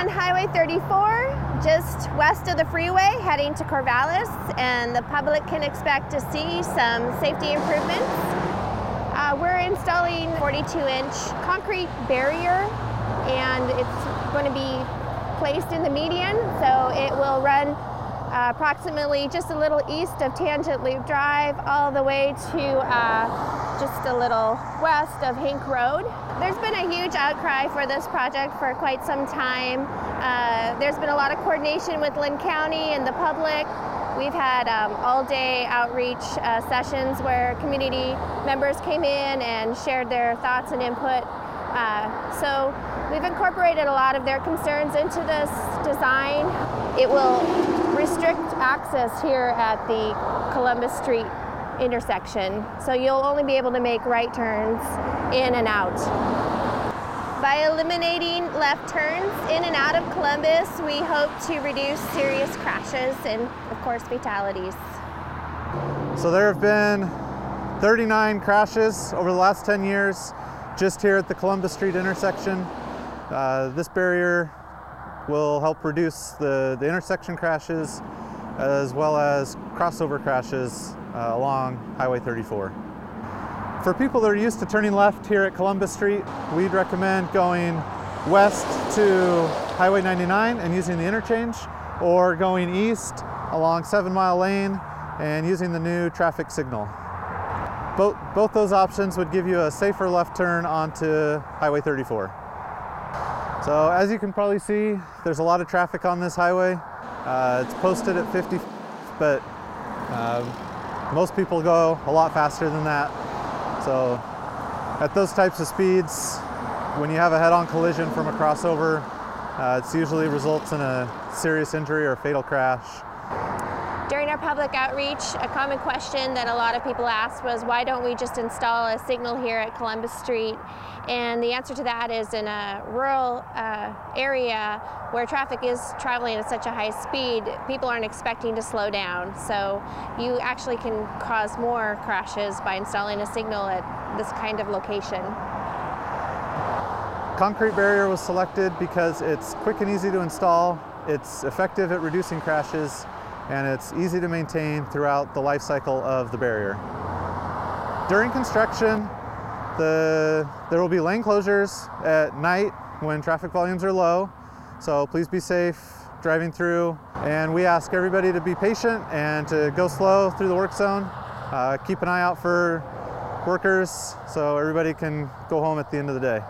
on Highway 34, just west of the freeway, heading to Corvallis, and the public can expect to see some safety improvements. We're installing 42-inch concrete barrier, and it's going to be placed in the median, so it will run approximately just a little east of Tangent Loop Drive all the way to just a little west of Hink Road. There's been a huge outcry for this project for quite some time. There's been a lot of coordination with Linn County and the public. We've had all-day outreach sessions where community members came in and shared their thoughts and input. So we've incorporated a lot of their concerns into this design. It will restrict access here at the Columbus Street intersection, so you'll only be able to make right turns in and out. By eliminating left turns in and out of Columbus, we hope to reduce serious crashes and, of course, fatalities. So there have been 39 crashes over the last 10 years just here at the Columbus Street intersection. This barrier will help reduce the intersection crashes as well as crossover crashes along Highway 34. For people that are used to turning left here at Columbus Street, we'd recommend going west to Highway 99 and using the interchange, or going east along 7 Mile Lane and using the new traffic signal. Both those options would give you a safer left turn onto Highway 34. So as you can probably see, there's a lot of traffic on this highway. It's posted at 50, but most people go a lot faster than that. So at those types of speeds, when you have a head-on collision from a crossover, it usually results in a serious injury or a fatal crash. During our public outreach, a common question that a lot of people asked was, why don't we just install a signal here at Columbus Street? And the answer to that is, in a rural area where traffic is traveling at such a high speed, people aren't expecting to slow down. So you actually can cause more crashes by installing a signal at this kind of location. Concrete barrier was selected because it's quick and easy to install, it's effective at reducing crashes, and it's easy to maintain throughout the life cycle of the barrier. During construction, there will be lane closures at night when traffic volumes are low, so please be safe driving through. And we ask everybody to be patient and to go slow through the work zone. Keep an eye out for workers so everybody can go home at the end of the day.